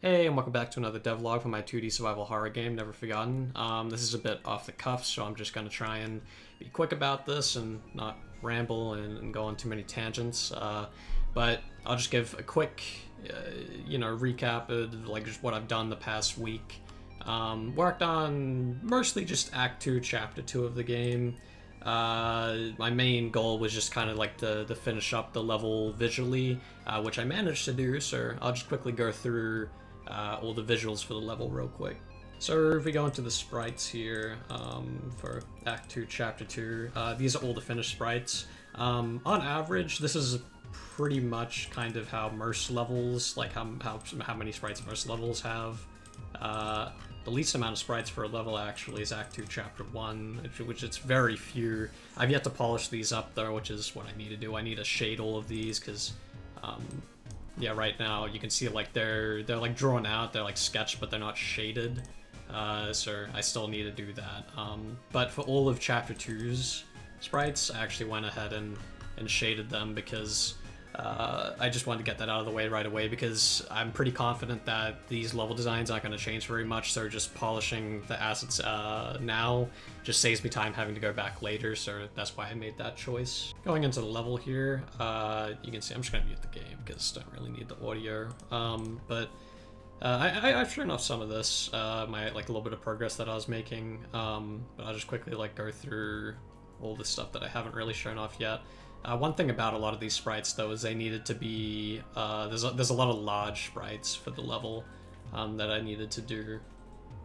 Hey, and welcome back to another devlog for my 2D survival horror game, Never Forgotten. This is a bit off the cuff, so I'm just going to try and be quick about this and not ramble and go on too many tangents. But I'll just give a quick, recap of like just what I've done the past week. Worked on mostly just Act 2, Chapter 2 of the game. My main goal was just kind of like to finish up the level visually, which I managed to do, so I'll just quickly go through all the visuals for the level real quick. So if we go into the sprites here for Act 2, Chapter 2, these are all the finished sprites. On average, this is pretty much kind of how most levels, like how many sprites most levels have. The least amount of sprites for a level actually is Act 2, Chapter 1, which it's very few. I've yet to polish these up though, which is what I need to do. I need to shade all of these because yeah, right now you can see like they're like drawn out, they're like sketched, but they're not shaded. So I still need to do that. But for all of Chapter 2's sprites, I actually went ahead and shaded them because I just wanted to get that out of the way right away because I'm pretty confident that these level designs aren't going to change very much, so just polishing the assets now just saves me time having to go back later, so that's why I made that choice. Going into the level here, you can see I'm just going to mute the game because I don't really need the audio, but I've shown off some of this, my like a little bit of progress that I was making, but I'll just quickly like go through all the stuff that I haven't really shown off yet. One thing about a lot of these sprites, though, is they needed to be... there's a lot of large sprites for the level that I needed to do.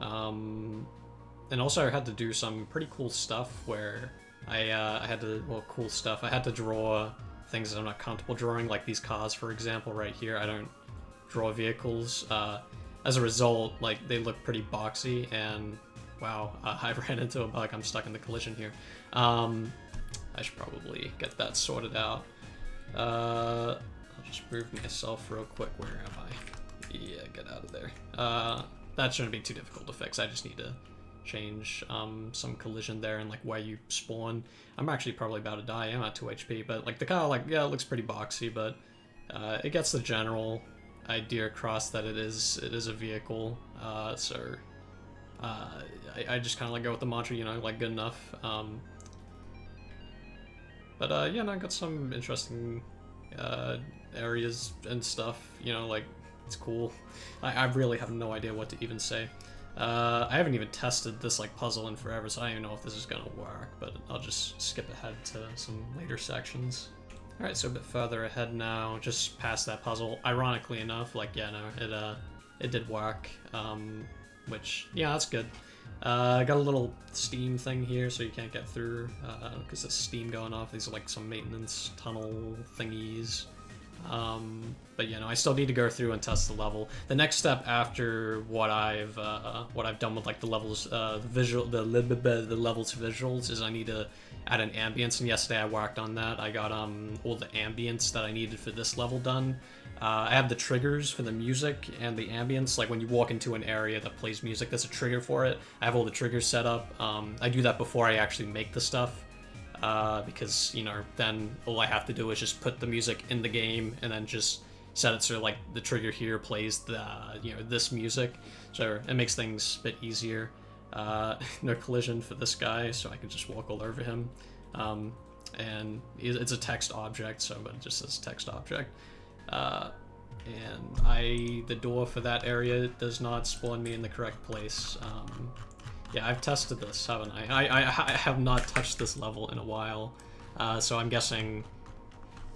And also I had to do some pretty cool stuff where I had to... Well, cool stuff. I had to draw things that I'm not comfortable drawing, like these cars, for example, right here. I don't draw vehicles. As a result, like, they look pretty boxy, and... Wow, I ran into a bug. I'm stuck in the collision here. I should probably get that sorted out. I'll just move myself real quick. Where am I? Yeah, get out of there. That shouldn't be too difficult to fix. I just need to change some collision there and like where you spawn. I'm actually probably about to die. I'm at 2 HP, but like the car, like, yeah, it looks pretty boxy, but it gets the general idea across that it is a vehicle. So I just kind of like go with the mantra, you know, like good enough. But yeah, no, I got some interesting areas and stuff, you know, like, it's cool. I really have no idea what to even say. I haven't even tested this, like, puzzle in forever, so I don't even know if this is gonna work, but I'll just skip ahead to some later sections. Alright, so a bit further ahead now, just past that puzzle. Ironically enough, like, yeah, no, it did work, which, yeah, that's good. I got a little steam thing here, so you can't get through, because there's steam going off. These are like some maintenance tunnel thingies. But you know, I still need to go through and test the level. The next step after what I've done with like the levels, the levels visuals is I need to add an ambience. And yesterday I worked on that. I got all the ambience that I needed for this level done. I have the triggers for the music and the ambience, like when you walk into an area that plays music, there's a trigger for it. I have all the triggers set up. I do that before I actually make the stuff, because, you know, then all I have to do is just put the music in the game and then just set it so like the trigger here plays the, you know, this music. So it makes things a bit easier. No collision for this guy, so I can just walk all over him. And it's a text object, so it just says text object. And the door for that area does not spawn me in the correct place. Yeah, I've tested this, haven't I? I have not touched this level in a while, so I'm guessing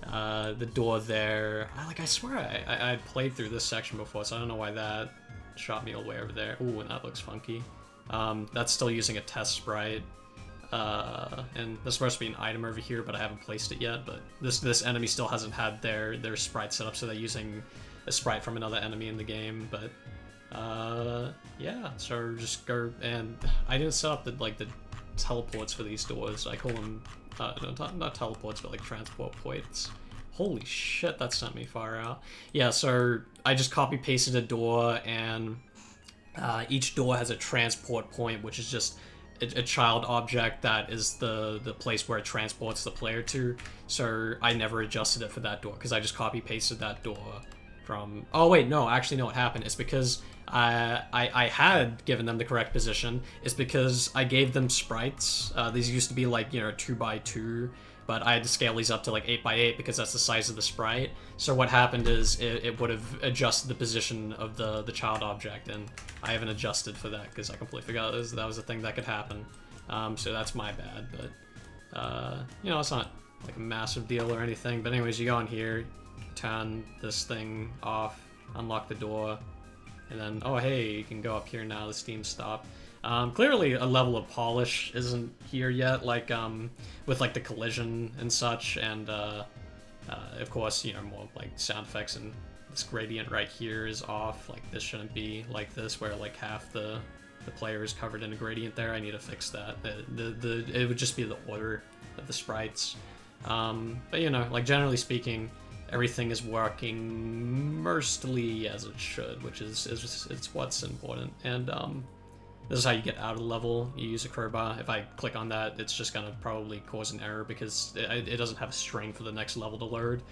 the door there... I swear I had played through this section before, so I don't know why that shot me all the way over there. Ooh, and that looks funky. That's still using a test sprite. And there's supposed to be an item over here, but I haven't placed it yet. But this enemy still hasn't had their sprite set up, so they're using a sprite from another enemy in the game. But yeah, so just go, and I didn't set up the teleports for these doors. I call them no, not teleports, but like transport points. Holy shit, that sent me far out. Yeah, so I just copy pasted a door, and each door has a transport point, which is just a child object that is the place where it transports the player to. So I never adjusted it for that door because I just copy pasted that door from... Oh wait, no, actually no, what happened is because I had given them the correct position. It's because I gave them sprites. These used to be like, you know, 2x2, but I had to scale these up to like 8x8 because that's the size of the sprite. So what happened is it would have adjusted the position of the child object, and I haven't adjusted for that because I completely forgot that was a thing that could happen. So that's my bad, but you know, it's not like a massive deal or anything. But anyways, you go in here, turn this thing off, unlock the door, and then, oh hey, you can go up here now, the steam stopped. Clearly a level of polish isn't here yet, like with like the collision and such, and of course, you know, more like sound effects, and this gradient right here is off. Like this shouldn't be like this, where like half the player is covered in a gradient there. I need to fix that. It would just be the order of the sprites. But you know, like generally speaking, everything is working mostly as it should, which is it's what's important. And this is how you get out of the level. You use a crowbar. If I click on that, it's just gonna probably cause an error because it doesn't have a string for the next level to load.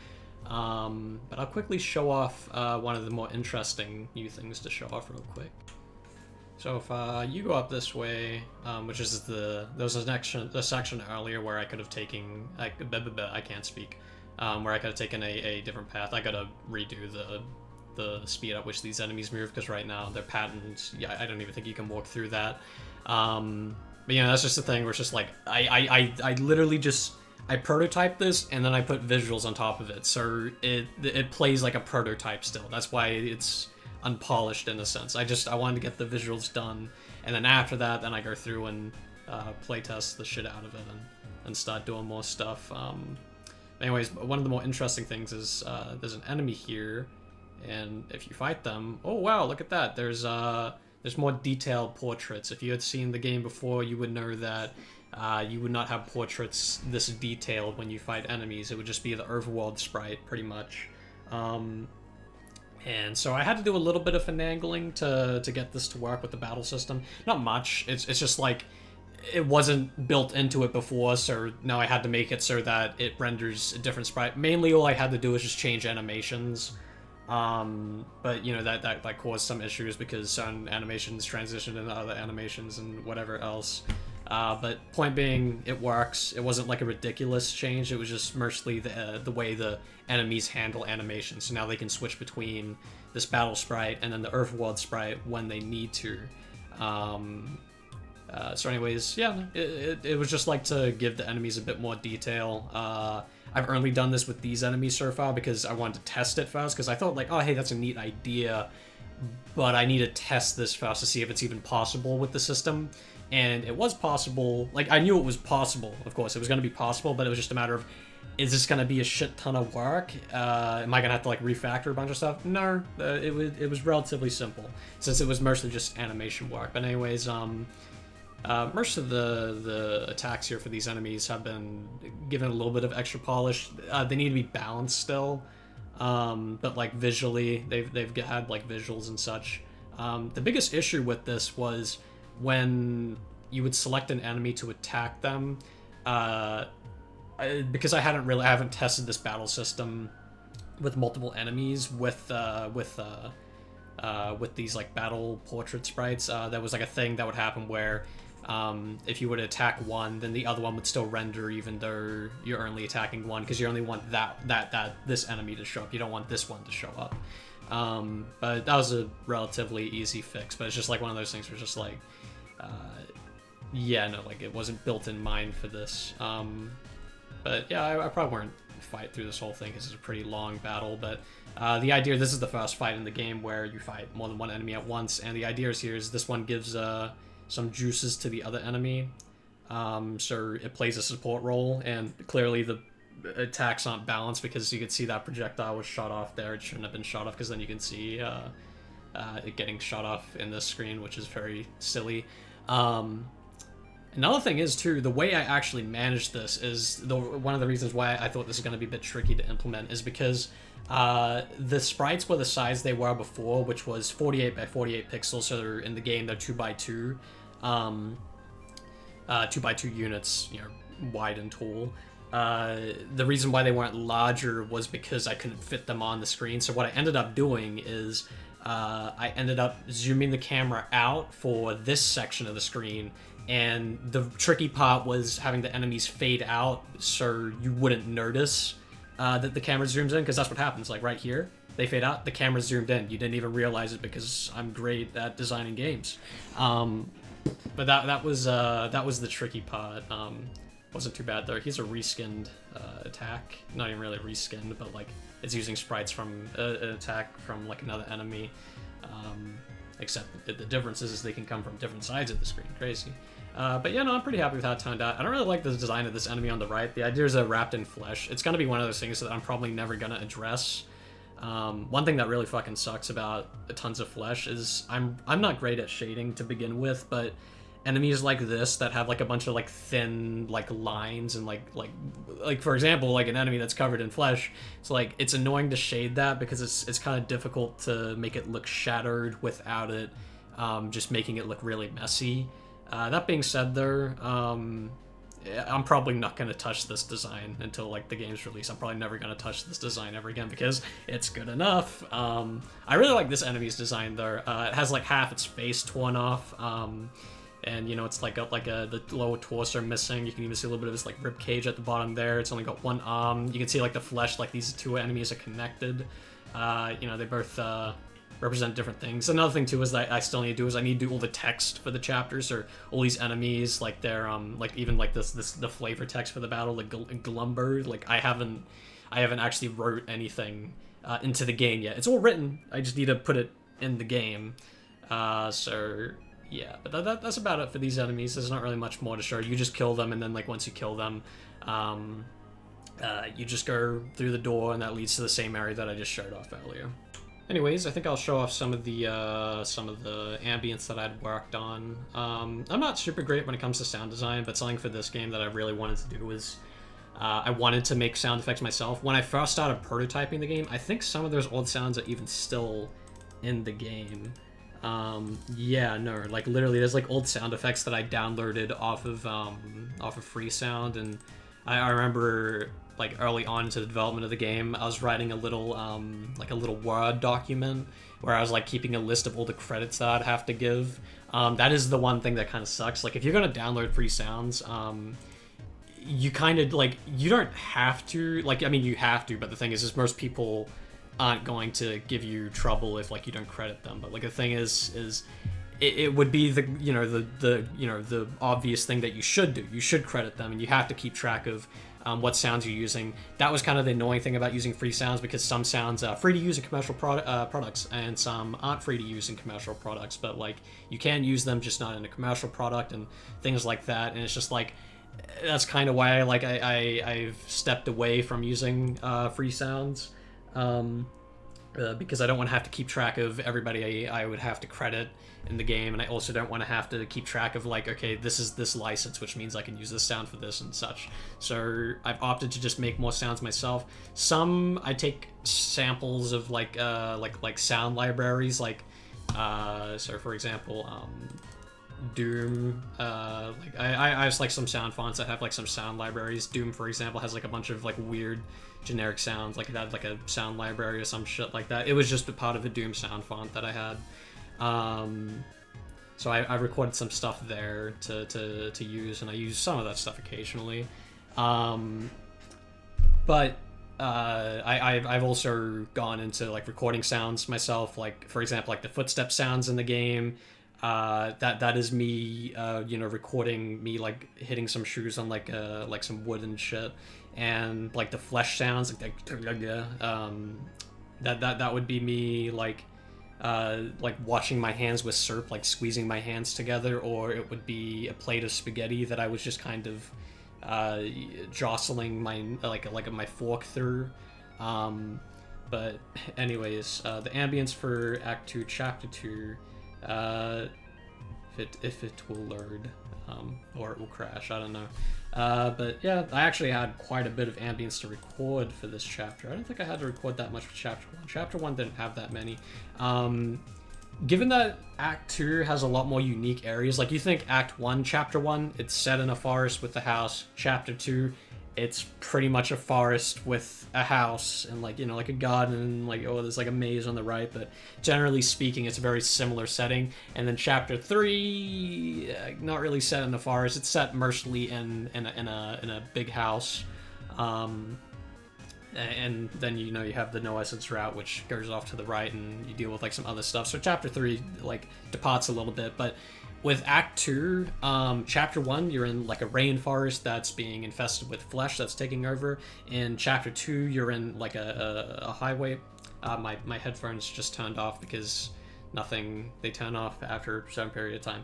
But I'll quickly show off one of the more interesting new things to show off real quick. So if you go up this way, which is there was a section earlier where I could have taken, I can't speak, where I could have taken a different path. I gotta redo the speed at which these enemies move, because right now they're patterned. Yeah, I don't even think you can walk through that. But you know, that's just the thing where it's just like, I literally just, I prototyped this and then I put visuals on top of it. So it plays like a prototype still. That's why it's unpolished in a sense. I wanted to get the visuals done, and then after that, then I go through and playtest the shit out of it and start doing more stuff. Anyways, one of the more interesting things is there's an enemy here, and if you fight them, oh wow, look at that. There's more detailed portraits. If you had seen the game before, you would know that you would not have portraits this detailed when you fight enemies. It would just be the overworld sprite, pretty much. And so I had to do a little bit of finagling to get this to work with the battle system. Not much. It's just like, it wasn't built into it before, so now I had to make it so that it renders a different sprite. Mainly all I had to do was just change animations. But you know, that caused some issues because some animations transitioned into other animations and whatever else. But point being, it works. It wasn't like a ridiculous change. It was just mostly the way the enemies handle animations. So now they can switch between this battle sprite and then the Earthworld sprite when they need to. So anyways, yeah, it was just like to give the enemies a bit more detail. I've only done this with these enemies so far because I wanted to test it first, because I thought like, oh hey, that's a neat idea, but I need to test this first to see if it's even possible with the system. And it was possible. Like, I knew it was possible, of course. It was going to be possible, but it was just a matter of, is this going to be a shit ton of work? Am I going to have to, like, refactor a bunch of stuff? No, it was relatively simple, since it was mostly just animation work. But anyways, most of the attacks here for these enemies have been given a little bit of extra polish. They need to be balanced still, but, like, visually, they've had, like, visuals and such. The biggest issue with this was when you would select an enemy to attack them, because I haven't tested this battle system with multiple enemies with these like battle portrait sprites. That was like a thing that would happen where if you would attack one, then the other one would still render even though you're only attacking one, because you only want this enemy to show up. You don't want this one to show up. But that was a relatively easy fix, but it's just like one of those things where it's just like, yeah, no, like it wasn't built in mind for this. But yeah, I probably won't fight through this whole thing because it's a pretty long battle, but the idea, this is the first fight in the game where you fight more than one enemy at once, and the idea here is this one gives some juices to the other enemy, so it plays a support role, and clearly the attacks aren't balanced because you can see that projectile was shot off there. It shouldn't have been shot off, because then you can see it getting shot off in this screen, which is very silly. Another thing is, too, the way I actually managed this is, one of the reasons why I thought this is going to be a bit tricky to implement is because the sprites were the size they were before, which was 48 by 48 pixels, so in the game they're 2x2, 2x2 units, you know, wide and tall. the reason why they weren't larger was because I couldn't fit them on the screen. So what I ended up doing is I ended up zooming the camera out for this section of the screen, and the tricky part was having the enemies fade out so you wouldn't notice that the camera zooms in, because that's what happens. Like right here, they fade out, the camera zoomed in. You didn't even realize it because I'm great at designing games. But that was the tricky part. Wasn't too bad though. He's a reskinned attack. Not even really reskinned, but like it's using sprites from an attack from like another enemy. Except the difference is they can come from different sides of the screen. Crazy. But yeah, no, I'm pretty happy with how it turned out. I don't really like the design of this enemy on the right. The idea is wrapped in flesh. It's gonna be one of those things that I'm probably never gonna address. One thing that really fucking sucks about tons of flesh is I'm not great at shading to begin with, but enemies like this that have like a bunch of like thin like lines and like for example like an enemy that's covered in flesh, it's like it's annoying to shade that because it's kind of difficult to make it look shattered without it just making it look really messy. That being said though, I'm probably not going to touch this design until like the game's release. I'm probably never going to touch this design ever again because it's good enough. I really like this enemy's design though. It has like half its face torn off. And you know, it's like got like the lower torso missing. You can even see a little bit of his like rib cage at the bottom there. It's only got one arm. You can see like the flesh, like these two enemies are connected. You know, they both represent different things. Another thing too is that I still need to do is I need to do all the text for the chapters or all these enemies, like their like even like the flavor text for the battle, like Glumber. Like I haven't actually wrote anything into the game yet. It's all written. I just need to put it in the game. So yeah, but that's about it for these enemies. There's not really much more to show. You just kill them, and then like once you kill them, you just go through the door, and that leads to the same area that I just showed off earlier. Anyways, I think I'll show off some of the ambience that I'd worked on. I'm not super great when it comes to sound design, but something for this game that I really wanted to do was I wanted to make sound effects myself. When I first started prototyping the game, I think some of those old sounds are even still in the game. Yeah, no, like literally there's like old sound effects that I downloaded off of Free Sound, and I remember like early on into the development of the game, I was writing a little like a little Word document where I was like keeping a list of all the credits that I'd have to give. That is the one thing that kind of sucks. Like if you're gonna download free sounds, you kind of like, you don't have to, like, I mean you have to, but the thing is most people aren't going to give you trouble if like you don't credit them. But like the thing is it would be the the obvious thing that you should do. You should credit them, and you have to keep track of what sounds you're using. That was kind of the annoying thing about using free sounds, because some sounds are free to use in commercial products and some aren't free to use in commercial products, but like you can use them, just not in a commercial product and things like that. And it's just like, that's kind of why I've stepped away from using free sounds. Because I don't want to have to keep track of everybody I would have to credit in the game, and I also don't want to have to keep track of like, okay, this is this license, which means I can use this sound for this and such. So I've opted to just make more sounds myself. Some I take samples of like sound libraries, like so for example, Doom, like I have like some sound fonts that have like some sound libraries. Doom, for example, has like a bunch of like weird generic sounds, like it had like a sound library or some shit like that. It was just a part of a Doom sound font that I had. So I recorded some stuff there to use, and I use some of that stuff occasionally. But I've also gone into like recording sounds myself, like for example like the footstep sounds in the game. That is me, recording me like hitting some shoes on like some wood and shit, and like the flesh sounds like that would be me like washing my hands with syrup, like squeezing my hands together, or it would be a plate of spaghetti that I was just kind of jostling my my fork through. But anyways, the ambience for Act 2, Chapter 2. If it will load, or it will crash, I don't know. But yeah, I actually had quite a bit of ambience to record for this chapter. I don't think I had to record that much for Chapter 1. Chapter 1 didn't have that many. Given that Act 2 has a lot more unique areas, like you think Act 1, Chapter 1, it's set in a forest with the house. Chapter 2, it's pretty much a forest with a house and like, you know, like a garden and like, oh, there's like a maze on the right, but generally speaking it's a very similar setting. And then chapter 3, not really set in the forest, it's set mostly in a big house. And then, you know, you have the no essence route, which goes off to the right, and you deal with like some other stuff. So chapter 3 like departs a little bit, but with Act 2, Chapter 1, you're in like a rainforest that's being infested with flesh that's taking over. In Chapter 2, you're in like a highway. My headphones just turned off because they turn off after a certain period of time.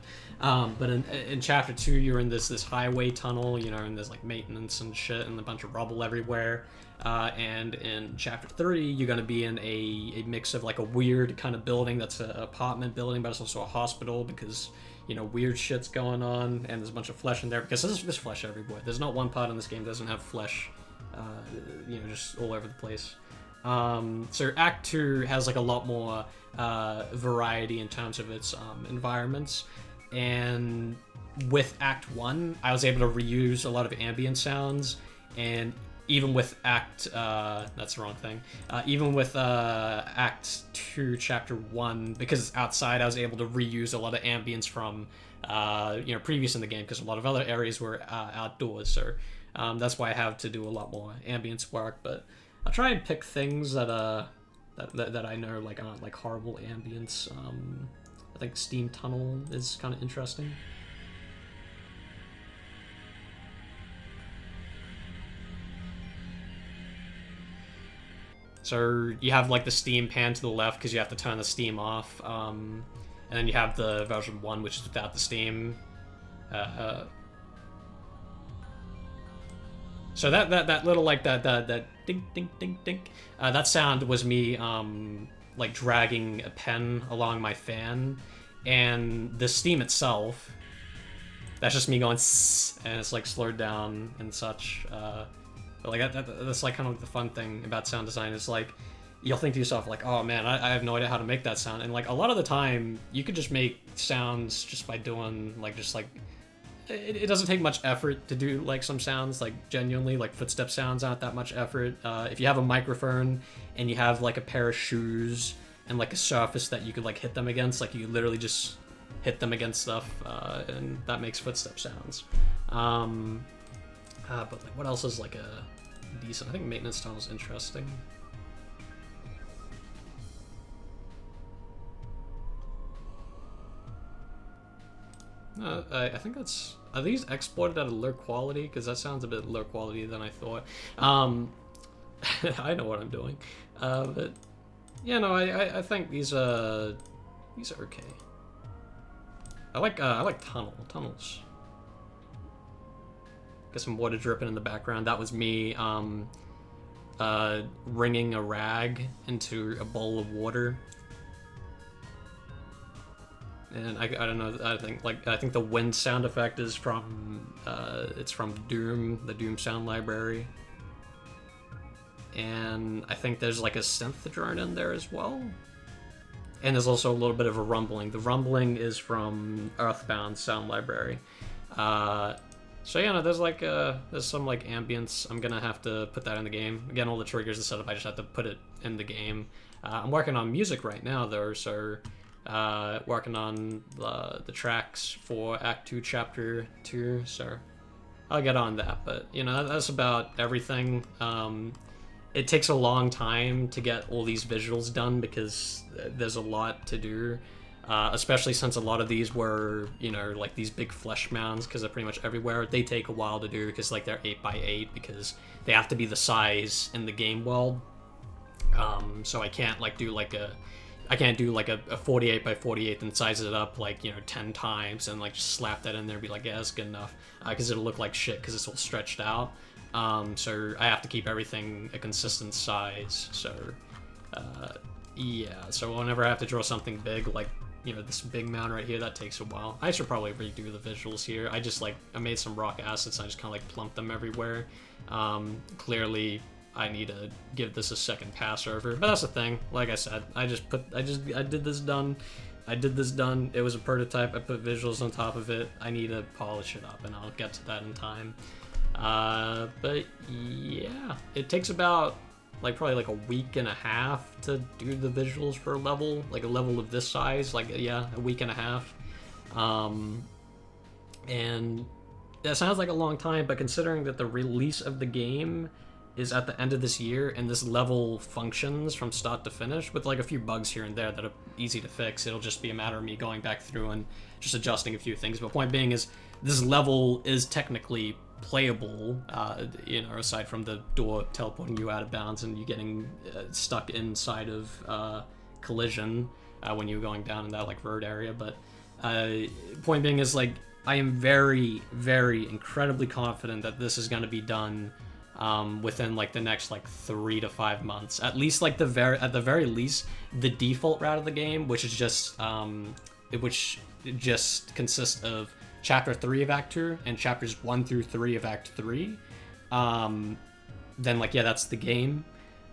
But in Chapter 2, you're in this highway tunnel, you know, and there's like maintenance and shit and a bunch of rubble everywhere. And in Chapter 3, you're going to be in a mix of like a weird kind of building that's an apartment building, but it's also a hospital because, you know, weird shit's going on, and there's a bunch of flesh in there because there's flesh everywhere. There's not one part in this game that doesn't have flesh, you know, just all over the place. So Act 2 has like a lot more variety in terms of its environments, and with Act 1, I was able to reuse a lot of ambient sounds, and even with that's the wrong thing. Even with Act 2, Chapter 1, because it's outside, I was able to reuse a lot of ambience from, you know, previous in the game, because a lot of other areas were outdoors, so that's why I have to do a lot more ambience work, but I'll try and pick things that I know like aren't like horrible ambience. I think Steam Tunnel is kind of interesting. So you have like the steam pan to the left because you have to turn the steam off, and then you have the version 1, which is without the steam. So that little like that ding ding ding ding, that sound was me like dragging a pen along my fan, and the steam itself, that's just me going sss, and it's like slowed down and such. But like that's like kind of like the fun thing about sound design is like you'll think to yourself like, oh man, I have no idea how to make that sound, and like a lot of the time you could just make sounds just by doing like just like it doesn't take much effort to do like some sounds, like genuinely like footstep sounds aren't that much effort. If you have a microphone and you have like a pair of shoes and like a surface that you could like hit them against, like you literally just hit them against stuff, and that makes footstep sounds. But like, what else is like a decent? I think maintenance tunnel is interesting. I think that's. Are these exported at a low quality? Because that sounds a bit lower quality than I thought. I know what I'm doing, but yeah, no, I think these are okay. I like tunnels. Get some water dripping in the background. That was me wringing a rag into a bowl of water. And I don't know, I think the wind sound effect is from it's from Doom, the Doom sound library. And I think there's like a synth drone in there as well. And there's also a little bit of a rumbling. The rumbling is from Earthbound sound library. So yeah, no, there's some like ambience. I'm gonna have to put that in the game. Again, all the triggers and setup, I just have to put it in the game. I'm working on music right now though, so working on the tracks for Act 2, Chapter 2, so I'll get on that. But you know, that's about everything. It takes a long time to get all these visuals done because there's a lot to do. Especially since a lot of these were, you know, like these big flesh mounds, because they're pretty much everywhere. They take a while to do because like they're 8x8, because they have to be the size in the game world. So I can't like do like a 48x48 and size it up like, you know, 10 times and like just slap that in there and be like, yeah, that's good enough, because it'll look like shit because it's all stretched out. So I have to keep everything a consistent size. So yeah, so whenever I have to draw something big, like, you know, this big mound right here, that takes a while. I should probably redo the visuals here. I made some rock assets and I just kind of like plumped them everywhere. Clearly I need to give this a second pass over, but that's the thing. Like I said, I did this done. It was a prototype. I put visuals on top of it. I need to polish it up, and I'll get to that in time. But yeah, it takes about like probably like a week and a half to do the visuals for a level, like a level of this size. Like yeah, a week and a half. And that sounds like a long time, but considering that the release of the game is at the end of this year and this level functions from start to finish with like a few bugs here and there that are easy to fix, it'll just be a matter of me going back through and just adjusting a few things. But point being is this level is technically playable, aside from the door teleporting you out of bounds and you getting stuck inside of collision when you're going down in that like road area. But point being is like I am very, very incredibly confident that this is going to be done within like the next like 3 to 5 months, at least. Like at the very least, the default route of the game, which is just consists of chapter 3 of Act 2 and chapters 1 through 3 of Act 3. Then like yeah, that's the game.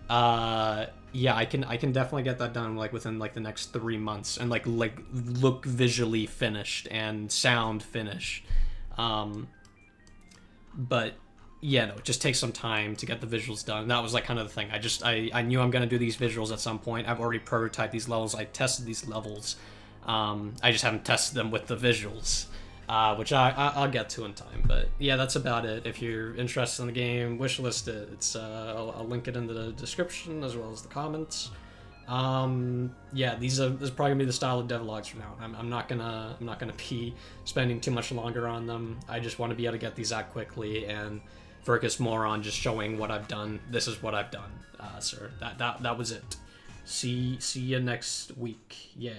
Yeah, I can definitely get that done like within like the next 3 months and like look visually finished and sound finished. But yeah, no, it just takes some time to get the visuals done. That was like kind of the thing. I knew I'm gonna do these visuals at some point. I've already prototyped these levels. I tested these levels. I just haven't tested them with the visuals, which I'll get to in time. But yeah, that's about it. If you're interested in the game, wishlist it. It's I'll link it in the description as well as the comments. Yeah, this is probably gonna be the style of devlogs from now on. I'm not gonna be spending too much longer on them. I just want to be able to get these out quickly and focus more on just showing what I've done. This is what I've done, sir. That was it. See you next week. Yeah.